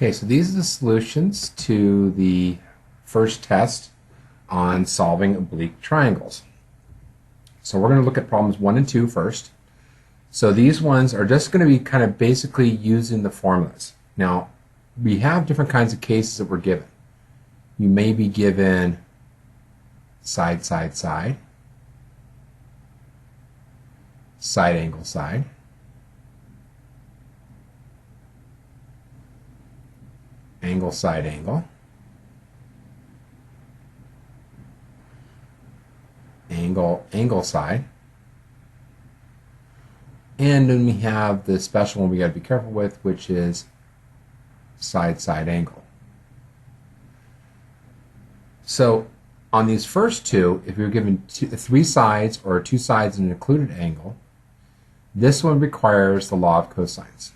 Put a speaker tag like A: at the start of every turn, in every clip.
A: Okay, so these are the solutions to the first test on solving oblique triangles. So we're going to look at problems 1 and 2 first. So these ones are just going to be kind of basically using the formulas. Now, we have different kinds of cases that we're given. You may be given side, side, side, side angle, side, angle, side, angle, angle, angle, side, and then we have the special one we got to be careful with, which is side, side, angle. So on these first two, if you're given three sides or two sides and an included angle, this one requires the law of cosines.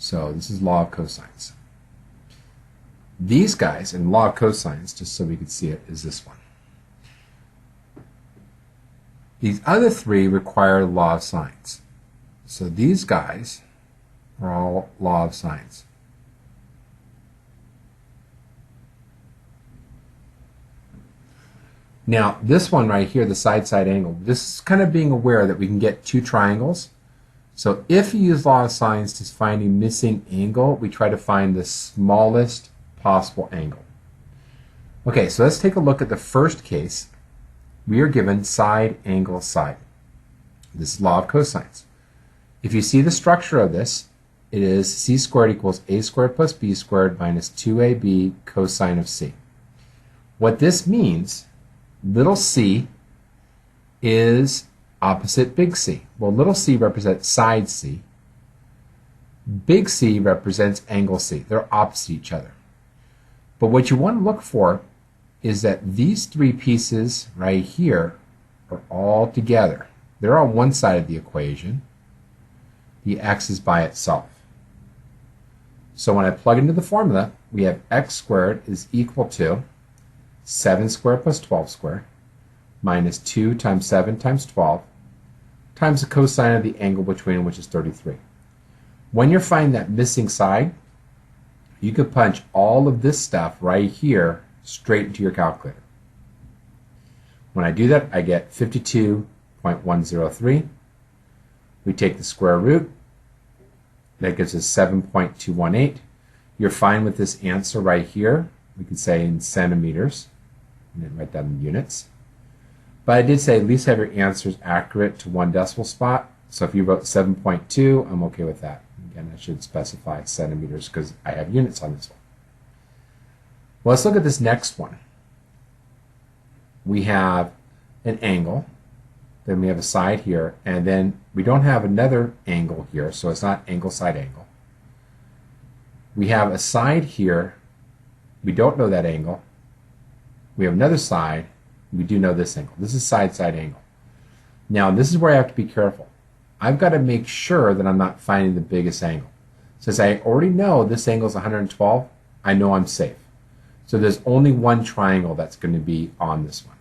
A: So this is law of cosines. These guys, in law of cosines, just so we can see it, is this one. These other three require law of sines. So these guys are all law of sines. Now, this one right here, the side-side angle, this is kind of being aware that we can get two triangles. So if you use law of sines to find a missing angle, we try to find the smallest possible angle. Okay, so let's take a look at the first case. We are given side, angle, side. This is law of cosines. If you see the structure of this, it is c squared equals a squared plus b squared minus 2ab cosine of c. What this means, little c is opposite big C. Well, little c represents side C. Big C represents angle C. They're opposite each other. But what you want to look for is that these three pieces right here are all together. They're on one side of the equation. The x is by itself. So when I plug into the formula, we have x squared is equal to 7 squared plus 12 squared minus 2 times 7 times 12 times the cosine of the angle between them, which is 33. When you're finding that missing side, you could punch all of this stuff right here straight into your calculator. When I do that, I get 52.103. We take the square root. That gives us 7.218. You're fine with this answer right here. We could say in centimeters, and then write that in units. But I did say at least have your answers accurate to one decimal spot. So if you wrote 7.2, I'm okay with that. Again, I should specify centimeters because I have units on this one. Well, let's look at this next one. We have an angle. Then we have a side here. And then we don't have another angle here, so it's not angle, side, angle. We have a side here. We don't know that angle. We have another side. We do know this angle. This is side, side angle. Now, this is where I have to be careful. I've got to make sure that I'm not finding the biggest angle. Since I already know this angle is 112, I know I'm safe. So there's only one triangle that's going to be on this one.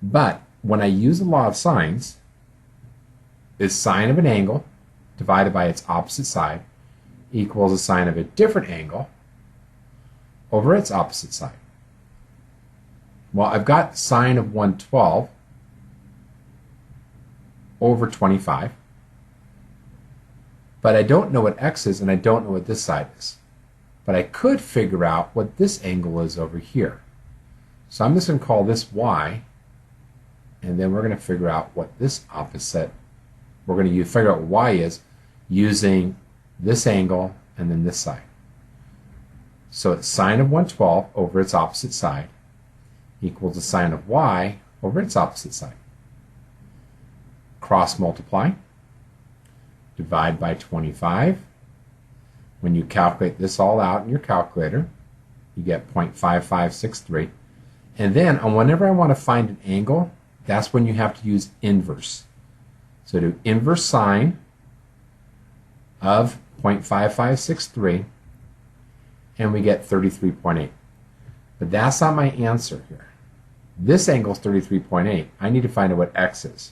A: But when I use the law of sines, the sine of an angle divided by its opposite side equals the sine of a different angle over its opposite side. Well, I've got sine of 112 over 25, but I don't know what x is and I don't know what this side is. But I could figure out what this angle is over here. So I'm just going to call this y, and then we're going to figure out what this opposite, we're going to figure out what y is using this angle and then this side. So it's sine of 112 over its opposite side equals the sine of y over its opposite side. Cross multiply, divide by 25. When you calculate this all out in your calculator, you get 0.5563. And then whenever I want to find an angle, that's when you have to use inverse. So do inverse sine of 0.5563, and we get 33.8. But that's not my answer here. This angle is 33.8. I need to find out what x is.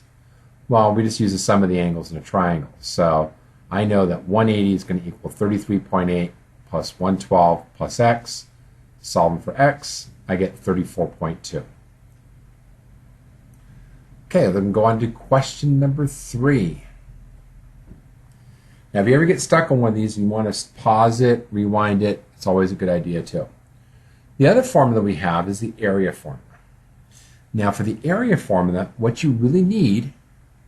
A: Well, we just use the sum of the angles in a triangle. So I know that 180 is going to equal 33.8 plus 112 plus x. Solving for x, I get 34.2. Okay, then go on to question number 3. Now, if you ever get stuck on one of these and you want to pause it, rewind it, it's always a good idea too. The other formula we have is the area formula. Now, for the area formula, what you really need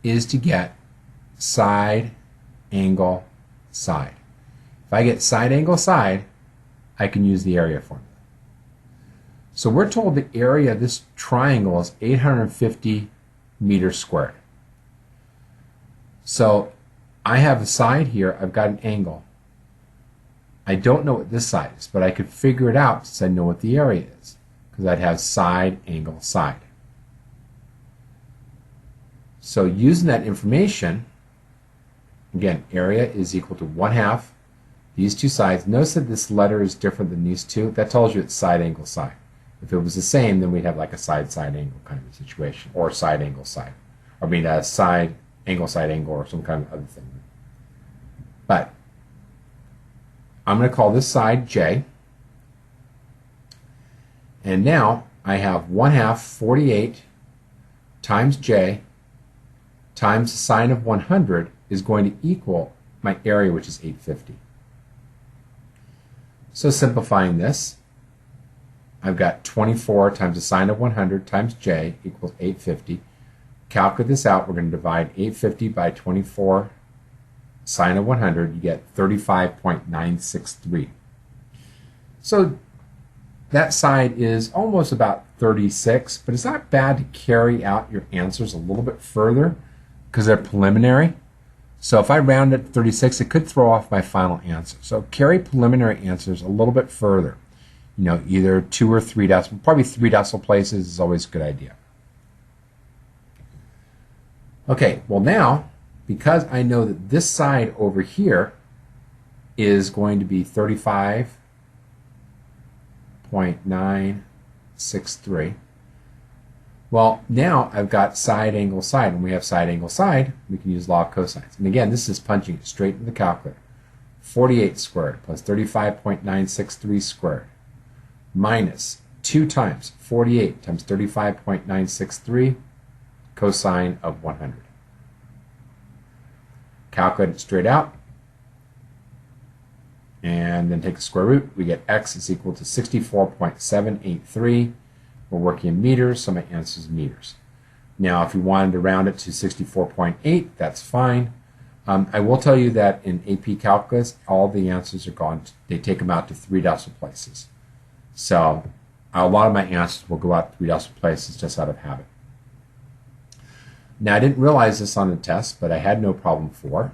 A: is to get side, angle, side. If I get side, angle, side, I can use the area formula. So we're told the area of this triangle is 850 meters squared. So I have a side here, I've got an angle. I don't know what this side is, but I could figure it out since I know what the area is, because I'd have side, angle, side. So using that information, again, area is equal to 1/2 these two sides. Notice that this letter is different than these two. That tells you it's side, angle, side. If it was the same, then we'd have like a side, side, angle kind of a situation, or side, angle, side. Or I mean a side, angle, or some kind of other thing. But I'm going to call this side J. And now I have 1/2 48 times J times the sine of 100 is going to equal my area, which is 850. So simplifying this, I've got 24 times the sine of 100 times J equals 850. Calculate this out. We're going to divide 850 by 24 sine of 100. You get 35.963. So that side is almost about 36, but it's not bad to carry out your answers a little bit further because they're preliminary. So if I round it to 36, it could throw off my final answer. So carry preliminary answers a little bit further. You know, either 2 or 3 decimal, probably 3 decimal places is always a good idea. Okay, well now, because I know that this side over here is going to be 35.963, well, now I've got side, angle, side. When we have side, angle, side, we can use law of cosines. And again, this is punching it straight into the calculator. 48 squared plus 35.963 squared minus 2 times 48 times 35.963 cosine of 100. Calculate it straight out, and then take the square root. We get x is equal to 64.783. We're working in meters, so my answer is meters. Now, if you wanted to round it to 64.8, that's fine. I will tell you that in AP Calculus, all the answers are gone. They take them out to 3 decimal places. So a lot of my answers will go out 3 decimal places just out of habit. Now, I didn't realize this on the test, but I had no problem 4.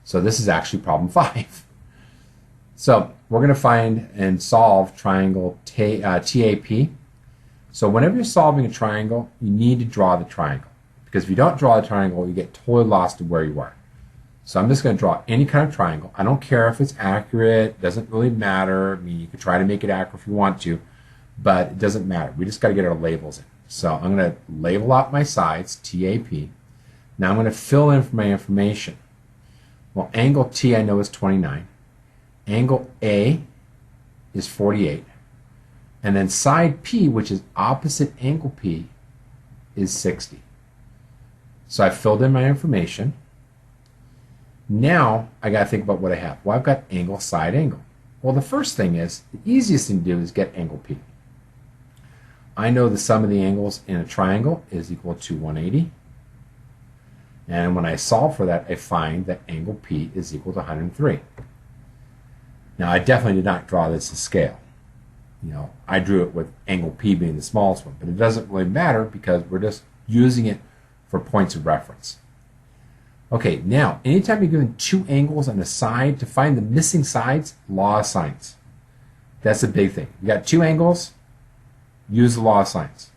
A: So this is actually problem 5. So we're going to find and solve triangle TAP. So whenever you're solving a triangle, you need to draw the triangle. Because if you don't draw the triangle, you get totally lost of where you are. So I'm just going to draw any kind of triangle. I don't care if it's accurate. It doesn't really matter. I mean, you can try to make it accurate if you want to, but it doesn't matter. We just got to get our labels in. So I'm going to label out my sides, TAP. Now I'm going to fill in for my information. Well, angle T I know is 29. Angle A is 48. And then side P, which is opposite angle P, is 60. So I filled in my information. Now I got to think about what I have. Well, I've got angle, side, angle. Well, the first thing is, the easiest thing to do is get angle P. I know the sum of the angles in a triangle is equal to 180. And when I solve for that, I find that angle P is equal to 103. Now, I definitely did not draw this to scale. You know, I drew it with angle P being the smallest one, but it doesn't really matter because we're just using it for points of reference. Okay, now, anytime you're given 2 angles on a side, to find the missing sides, law of sines. That's a big thing. You got 2 angles, use the law of sines.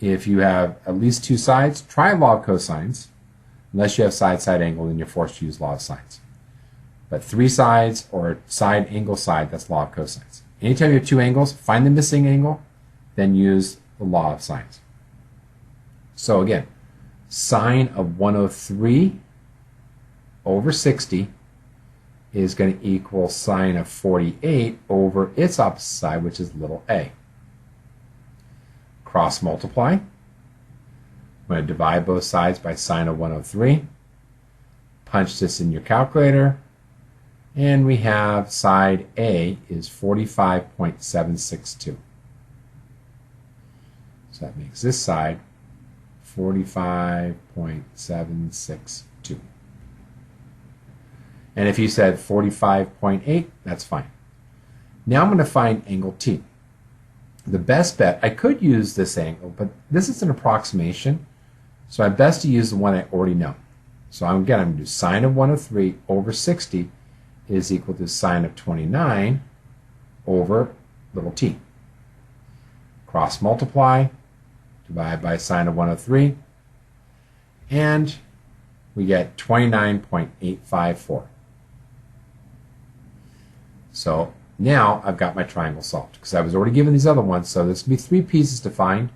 A: If you have at least 2 sides, try law of cosines. Unless you have side, side, angle, then you're forced to use law of sines. But 3 sides or side, angle, side, that's law of cosines. Anytime you have 2 angles, find the missing angle, then use the law of sines. So again, sine of 103 over 60 is going to equal sine of 48 over its opposite side, which is little a. Cross multiply. I'm going to divide both sides by sine of 103. Punch this in your calculator, and we have side A is 45.762. So that makes this side 45.762. And if you said 45.8, that's fine. Now I'm going to find angle T. The best bet, I could use this angle, but this is an approximation, so I'm best to use the one I already know. So I'm going to do sine of 103 over 60 is equal to sine of 29 over little t. Cross multiply, divide by sine of 103, and we get 29.854. So now I've got my triangle solved because I was already given these other ones, so there's going to be 3 pieces to find,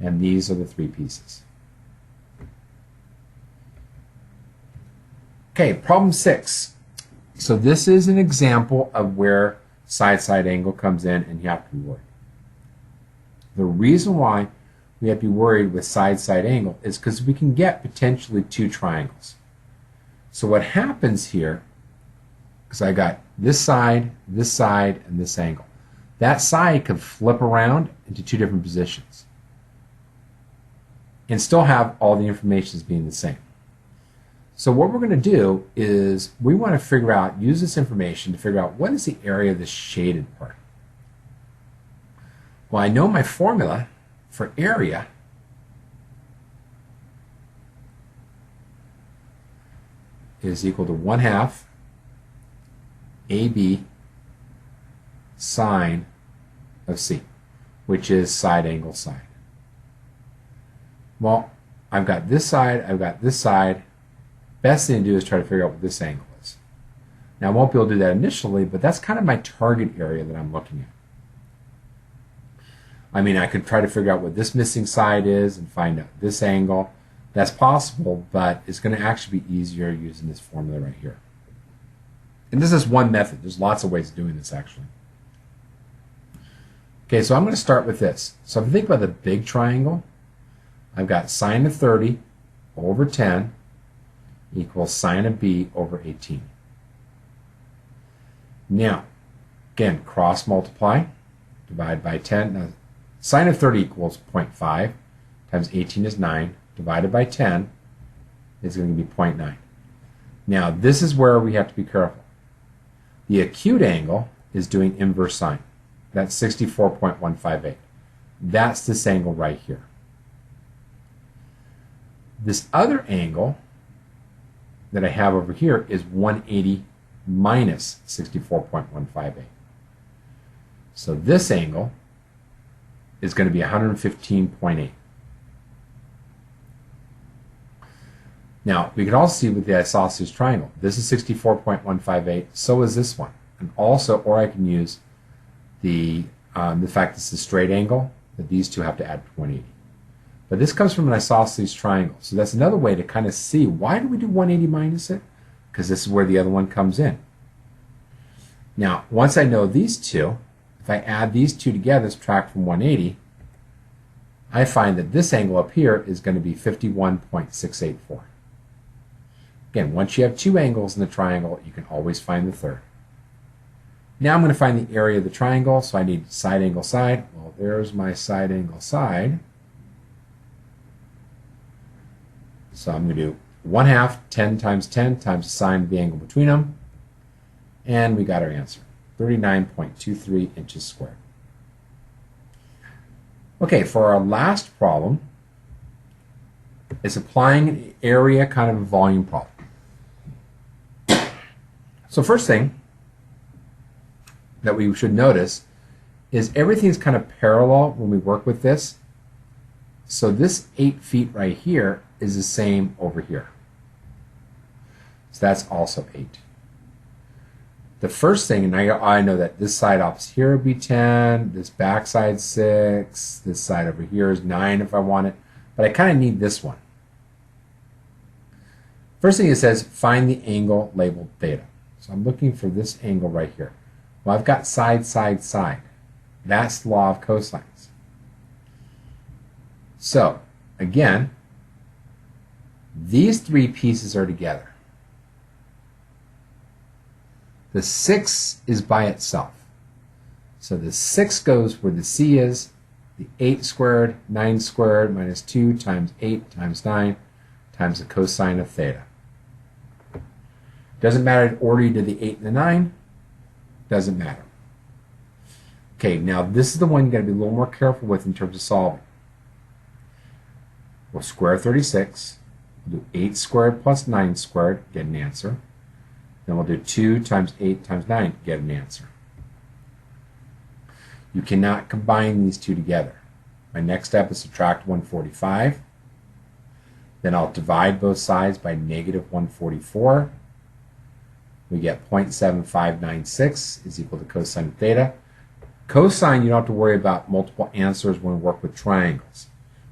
A: and these are the 3 pieces. Okay, problem 6. So this is an example of where side-side angle comes in and you have to be worried. The reason why we have to be worried with side-side angle is because we can get potentially 2 triangles. So what happens here, because I got this side, and this angle. That side could flip around into 2 different positions and still have all the information as being the same. So what we're going to do is we want to figure out, use this information to figure out what is the area of the shaded part. Well, I know my formula for area is equal to 1/2 AB sine of C, which is side angle side. Well, I've got this side, I've got this side. Best thing to do is try to figure out what this angle is. Now I won't be able to do that initially, but that's kind of my target area that I'm looking at. I mean, I could try to figure out what this missing side is and find out this angle. That's possible, but it's going to actually be easier using this formula right here. And this is one method. There's lots of ways of doing this, actually. Okay, so I'm going to start with this. So if you think about the big triangle, I've got sine of 30 over 10 equals sine of B over 18. Now, again, cross multiply, divide by 10. Now, sine of 30 equals 0.5 times 18 is 9, divided by 10 is going to be 0.9. Now, this is where we have to be careful. The acute angle is doing inverse sine. That's 64.158. That's this angle right here. This other angle that I have over here is 180 minus 64.158. So this angle is going to be 115.8. Now, we can also see with the isosceles triangle, this is 64.158, so is this one. And also, or I can use the fact this is a straight angle, that these two have to add 180. But this comes from an isosceles triangle, so that's another way to kind of see, why do we do 180 minus it? Because this is where the other one comes in. Now, once I know these two, if I add these two together, subtract from 180, I find that this angle up here is going to be 51.684. Again, once you have 2 angles in the triangle, you can always find the third. Now I'm going to find the area of the triangle, so I need side angle side. Well, there's my side angle side. So I'm going to do 1/2 10 times 10 times the sine of the angle between them. And we got our answer, 39.23 inches squared. Okay, for our last problem, it's applying an area kind of a volume problem. So first thing that we should notice is everything's kind of parallel when we work with this. So this 8 feet right here is the same over here. So that's also 8. The first thing, and I know that this side opposite here would be 10, this back side 6, this side over here is 9 if I want it, but I kind of need this one. First thing it says, find the angle labeled theta. So I'm looking for this angle right here. Well, I've got side, side, side. That's the law of cosines. So, again, these three pieces are together. The 6 is by itself. So the 6 goes where the c is. The 8 squared, 9 squared, minus 2 times 8 times 9 times the cosine of theta. Doesn't matter in order you did the 8 and the 9. Doesn't matter. Okay, now this is the one you got to be a little more careful with in terms of solving. We'll square 36. We'll do 8 squared plus 9 squared, get an answer. Then we'll do 2 times 8 times 9, get an answer. You cannot combine these two together. My next step is subtract 145. Then I'll divide both sides by negative 144. We get 0.7596 is equal to cosine of theta. Cosine, you don't have to worry about multiple answers when we work with triangles.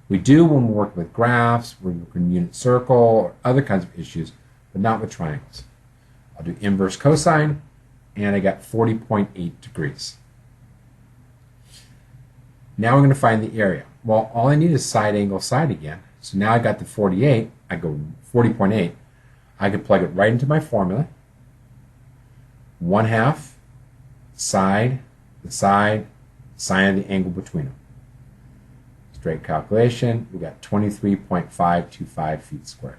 A: We do when we work with graphs, we work in unit circle, or other kinds of issues, but not with triangles. I'll do inverse cosine, and I got 40.8 degrees. Now we're going to find the area. Well, all I need is side angle side again. So now I got the 48. I go 40.8. I can plug it right into my formula. 1/2 side, the side, sine of the angle between them. Straight calculation, we got 23.525 feet squared.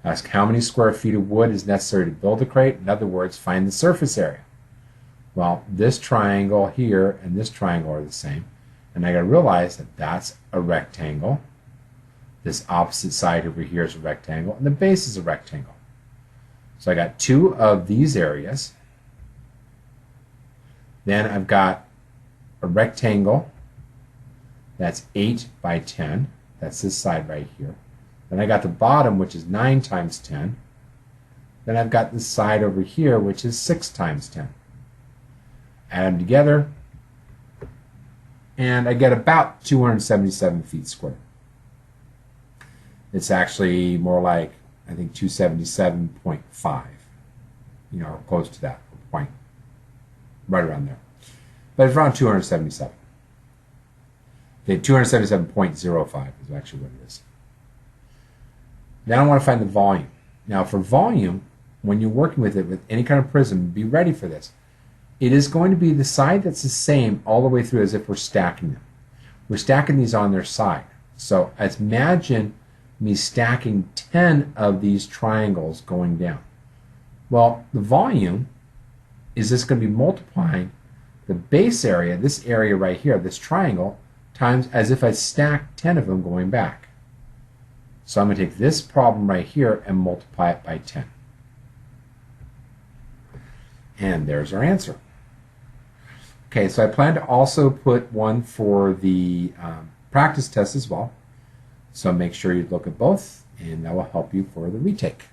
A: Ask how many square feet of wood is necessary to build a crate. In other words, find the surface area. Well, this triangle here and this triangle are the same. And I got to realize that that's a rectangle. This opposite side over here is a rectangle. And the base is a rectangle. So I got two of these areas. Then I've got a rectangle that's 8 by 10. That's this side right here. Then I got the bottom, which is 9 times 10. Then I've got this side over here, which is 6 times 10. Add them together, and I get about 277 feet squared. It's actually more like, I think, 277.5, or close to that point, right around there. But it's around 277. Okay, 277.05 is actually what it is. Now I want to find the volume. Now for volume, when you're working with it with any kind of prism, be ready for this. It is going to be the side that's the same all the way through as if we're stacking them. We're stacking these on their side. So imagine me stacking 10 of these triangles going down. Well, the volume is just going to be multiplying the base area, this area right here, this triangle, times as if I stacked 10 of them going back. So I'm going to take this problem right here and multiply it by 10. And there's our answer. Okay, so I plan to also put one for the practice test as well. So make sure you look at both, and that will help you for the retake.